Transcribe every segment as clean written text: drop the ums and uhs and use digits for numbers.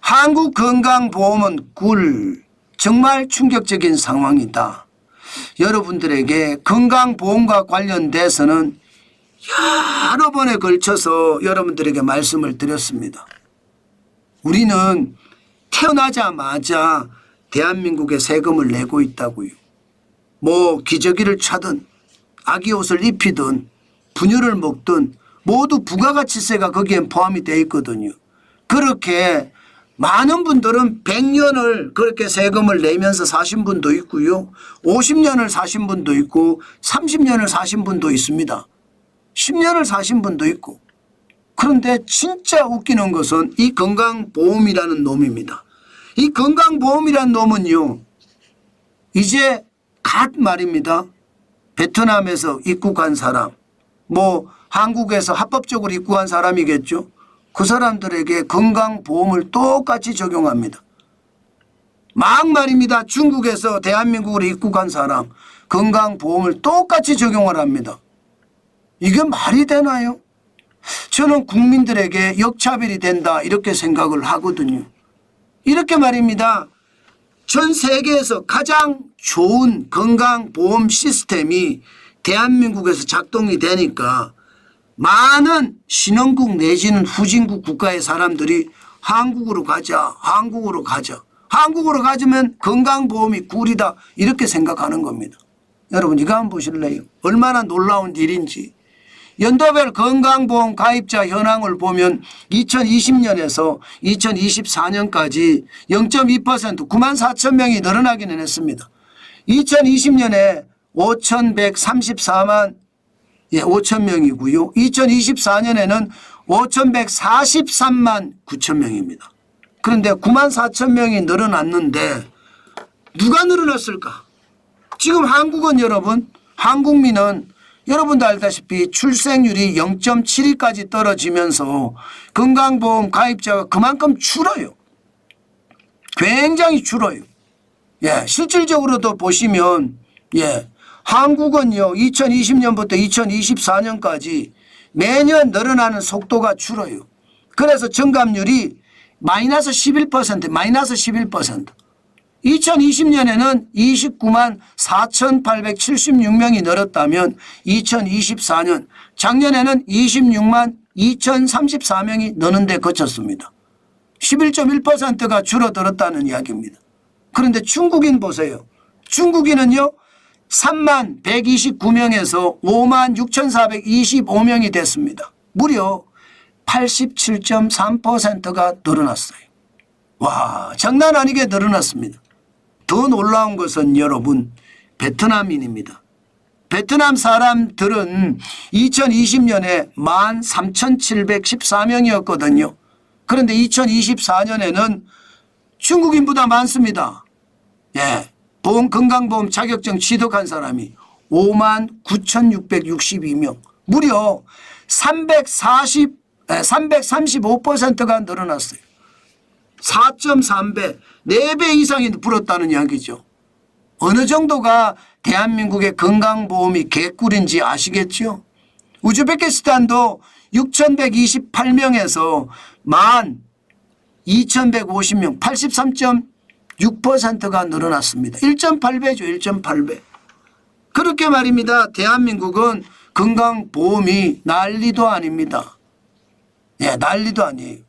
한국 건강보험은 정말 충격적인 상황이다. 여러분들에게 건강보험과 관련돼서는 여러 번에 걸쳐서 여러분들에게 말씀을 드렸습니다. 우리는 태어나자마자 대한민국에 세금을 내고 있다고요. 뭐 기저귀를 차든 아기 옷을 입히든 분유를 먹든 모두 부가가치세가 거기에 포함이 되어 있거든요. 그렇게 많은 분들은 100년을 그렇게 세금을 내면서 사신 분도 있고요. 50년을 사신 분도 있고 30년을 사신 분도 있습니다. 10년을 사신 분도 있고. 그런데 진짜 웃기는 것은 이 건강보험이라는 놈입니다. 이 건강보험이라는 놈은요. 이제 갓 말입니다. 베트남에서 입국한 사람, 뭐 한국에서 합법적으로 입국한 사람이겠죠. 그 사람들에게 건강보험을 똑같이 적용합니다. 막 말입니다. 중국에서 대한민국으로 입국한 사람 건강보험을 똑같이 적용을 합니다. 이게 말이 되나요? 저는 국민들에게 역차별이 된다 이렇게 생각을 하거든요. 이렇게 말입니다. 전 세계에서 가장 좋은 건강보험 시스템이 대한민국에서 작동이 되니까 많은 신흥국 내지는 후진국 국가의 사람들이 한국으로 가자, 한국으로 가자. 한국으로 가자면 건강보험이 꿀이다 이렇게 생각하는 겁니다. 여러분 이거 한번 보실래요? 얼마나 놀라운 일인지. 연도별 건강보험 가입자 현황을 보면 2020년에서 2024년까지 0.2% 9만 4천 명이 늘어나기는 했습니다. 2020년에 5,134만 5천 명이고요. 2024년에는 5,143만 9천 명입니다. 그런데 9만 4천 명이 늘어났는데 누가 늘어났을까? 지금 한국은 여러분 한국민은 여러분도 알다시피 출생률이 0.72까지 떨어지면서 건강보험 가입자가 그만큼 줄어요. 굉장히 줄어요. 예, 실질적으로도 보시면 한국은요 2020년부터 2024년까지 매년 늘어나는 속도가 줄어요. 그래서 증감률이 마이너스 11%. 2020년에는 29만 4,876명이 늘었다면 2024년 작년에는 26만 2,034명이 느는 데 그쳤습니다. 11.1%가 줄어들었다는 이야기입니다. 그런데 중국인 보세요. 중국인은요 3만 129명에서 5만 6,425명이 됐습니다. 무려 87.3%가 늘어났어요. 와, 장난 아니게 늘어났습니다. 더 놀라운 것은 여러분 베트남인입니다. 베트남 사람들은 2020년에 13,714명이었거든요. 그런데 2024년에는 중국인보다 많습니다. 예, 건강보험 자격증 취득한 사람이 59,662명 무려 335%가 늘어났어요. 4.3배, 4배 이상이 불었다는 이야기죠. 어느 정도가 대한민국의 건강보험이 개꿀인지 아시겠죠? 우즈베키스탄도 6,128명에서 12,150명, 83.6%가 늘어났습니다. 1.8배죠. 1.8배. 그렇게 말입니다. 대한민국은 건강보험이 난리도 아닙니다. 예, 난리도 아니에요.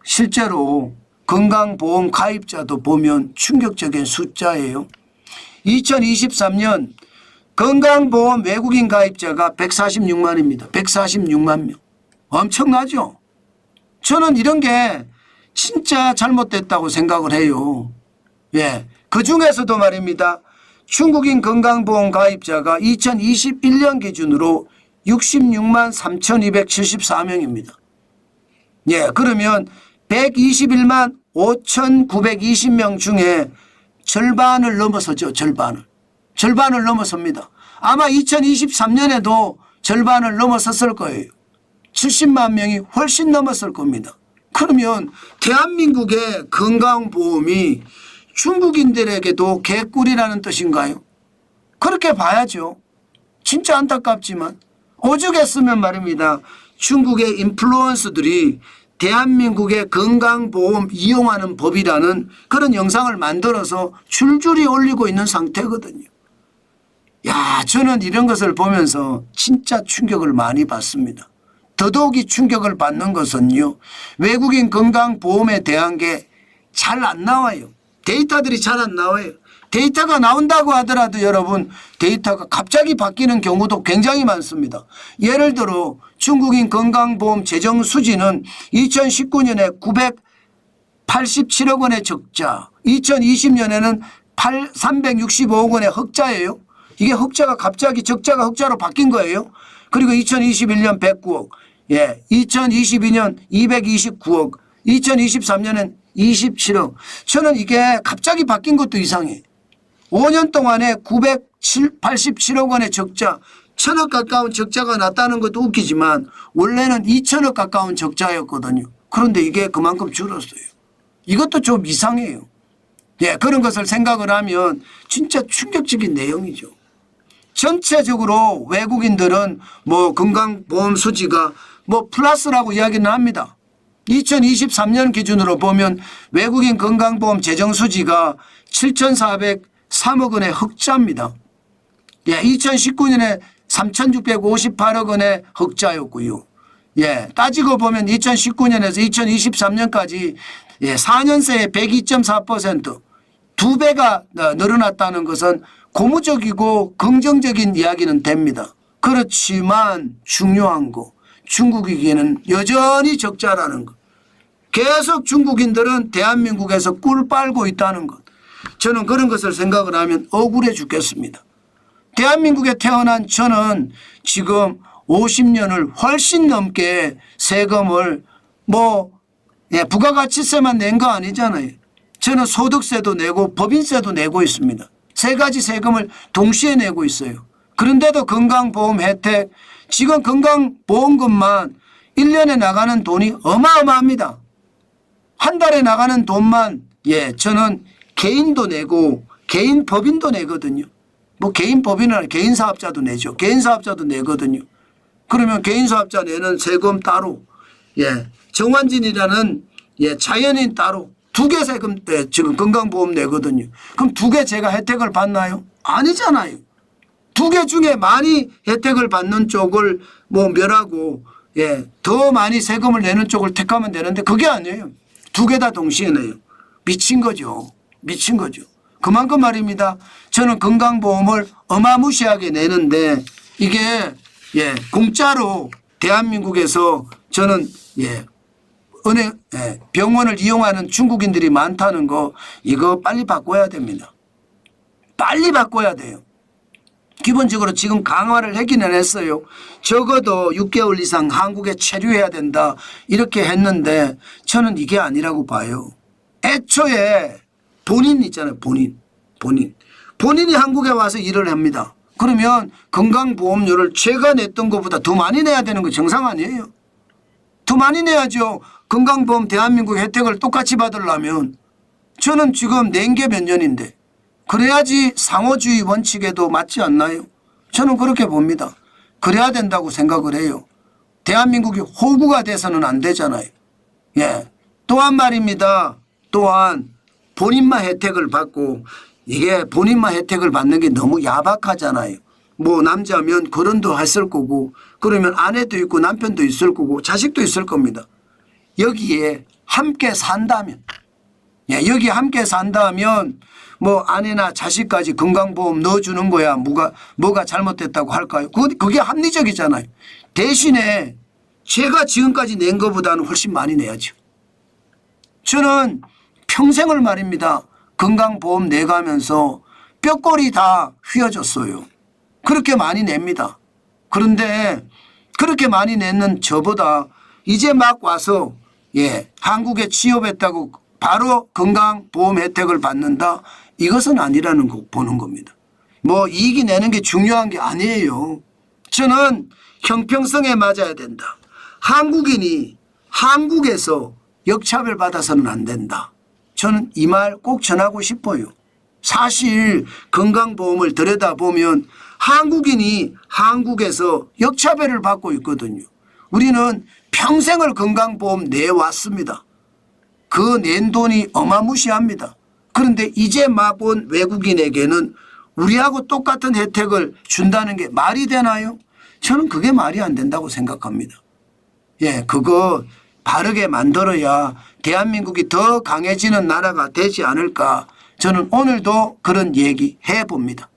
실제로 건강보험 가입자도 보면 충격적인 숫자예요. 2023년 건강보험 외국인 가입자가 146만입니다. 146만 명. 엄청나죠? 저는 이런 게 진짜 잘못됐다고 생각을 해요. 예, 그중에서도 말입니다. 중국인 건강보험 가입자가 2021년 기준으로 66만 3,274명입니다. 예, 그러면 121만 5,920명 중에 절반을 넘어서죠. 절반을 넘어섭니다. 아마 2023년에도 절반을 넘어섰을 거예요. 70만 명이 훨씬 넘었을 겁니다. 그러면 대한민국의 건강보험이 중국인들에게도 개꿀이라는 뜻인가요? 그렇게 봐야죠. 진짜 안타깝지만 오죽했으면 말입니다. 중국의 인플루언서들이 대한민국의 건강보험 이용하는 법이라는 그런 영상을 만들어서 줄줄이 올리고 있는 상태거든요. 야, 저는 이런 것을 보면서 진짜 충격을 많이 받습니다. 더더욱이 충격을 받는 것은요, 외국인 건강보험에 대한 게 잘 안 나와요. 데이터들이 잘 안 나와요. 데이터가 나온다고 하더라도 여러분, 데이터가 갑자기 바뀌는 경우도 굉장히 많습니다. 예를 들어 중국인 건강보험 재정 수지는 2019년에 987억 원의 적자, 2020년에는 365억 원의 흑자예요. 이게 흑자가 갑자기 적자가 흑자로 바뀐 거예요. 그리고 2021년 109억, 2022년 229억, 2023년엔 27억. 저는 이게 갑자기 바뀐 것도 이상해. 5년 동안에 987억 원의 적자, 1,000억 가까운 적자가 났다는 것도 웃기지만 원래는 2,000억 가까운 적자였거든요. 그런데 이게 그만큼 줄었어요. 이것도 좀 이상해요. 그런 것을 생각을 하면 진짜 충격적인 내용이죠. 전체적으로 외국인들은 뭐 건강보험 수지가 뭐 플러스라고 이야기는 합니다. 2023년 기준으로 보면 외국인 건강보험 재정 수지가 7,403억 원의 흑자입니다. 2019년에 3,658억 원의 흑자였고요. 따지고 보면 2019년에서 2023년까지 4년 새에 102.4% 2배가 늘어났다는 것은 고무적이고 긍정적인 이야기는 됩니다. 그렇지만 중요한 거, 중국이기에는 여전히 적자라는 것. 계속 중국인들은 대한민국에서 꿀 빨고 있다는 것. 저는 그런 것을 생각을 하면 억울해 죽겠습니다. 대한민국에 태어난 저는 지금 50년을 훨씬 넘게 세금을 부가가치세만 낸 거 아니잖아요. 저는 소득세도 내고 법인세도 내고 있습니다. 세 가지 세금을 동시에 내고 있어요. 그런데도 건강보험 혜택, 지금 건강보험금만 1년에 나가는 돈이 어마어마합니다. 한 달에 나가는 돈만 저는 개인도 내고 개인 법인도 내거든요. 뭐 개인 법인은 개인 사업자도 내죠. 개인 사업자도 내거든요. 그러면 개인 사업자 내는 세금 따로, 정환진이라는 자연인 따로 두 개 세금 때 지금 건강보험 내거든요. 그럼 두 개 제가 혜택을 받나요? 아니잖아요. 두 개 중에 많이 혜택을 받는 쪽을 멸하고 더 많이 세금을 내는 쪽을 택하면 되는데 그게 아니에요. 두 개 다 동시에 내요. 미친 거죠. 미친 거죠. 그만큼 말입니다. 저는 건강보험을 어마무시하게 내는데 이게 공짜로 대한민국에서 저는 은행 병원을 이용하는 중국인들이 많다는 거 이거 빨리 바꿔야 됩니다. 빨리 바꿔야 돼요. 기본적으로 지금 강화를 하기는 했어요. 적어도 6개월 이상 한국에 체류해야 된다 이렇게 했는데 저는 이게 아니라고 봐요. 애초에 본인 있잖아요. 본인이 한국에 와서 일을 합니다. 그러면 건강보험료를 제가 냈던 것보다 더 많이 내야 되는 거 정상 아니에요? 더 많이 내야죠. 건강보험 대한민국 혜택을 똑같이 받으려면 저는 지금 낸 게 몇 년인데 그래야지 상호주의 원칙에도 맞지 않나요? 저는 그렇게 봅니다. 그래야 된다고 생각을 해요. 대한민국이 호구가 돼서는 안 되잖아요. 또한 말입니다. 또한 본인만 혜택을 받고 이게 본인만 혜택을 받는 게 너무 야박하잖아요. 남자면 결혼도 했을 거고 그러면 아내도 있고 남편도 있을 거고 자식도 있을 겁니다. 여기에 함께 산다면 여기 함께 산다면 아내나 자식까지 건강보험 넣어주는 거야 뭐가 잘못됐다고 할까요? 그게 합리적이잖아요. 대신에 제가 지금까지 낸 것보다는 훨씬 많이 내야죠. 저는 평생을 말입니다. 건강보험 내가면서 뼈골이 다 휘어졌어요. 그렇게 많이 냅니다. 그런데 그렇게 많이 내는 저보다 이제 막 와서 한국에 취업했다고 바로 건강보험 혜택을 받는다. 이것은 아니라는 거 보는 겁니다. 이익이 내는 게 중요한 게 아니에요. 저는 형평성에 맞아야 된다. 한국인이 한국에서 역차별 받아서는 안 된다. 저는 이 말 꼭 전하고 싶어요. 사실 건강보험을 들여다보면 한국인이 한국에서 역차별을 받고 있거든요. 우리는 평생을 건강보험 내왔습니다. 그 낸 돈이 어마무시합니다. 그런데 이제 막 온 외국인에게는 우리하고 똑같은 혜택을 준다는 게 말이 되나요? 저는 그게 말이 안 된다고 생각합니다. 예, 그거 바르게 만들어야 대한민국이 더 강해지는 나라가 되지 않을까. 저는 오늘도 그런 얘기 해봅니다.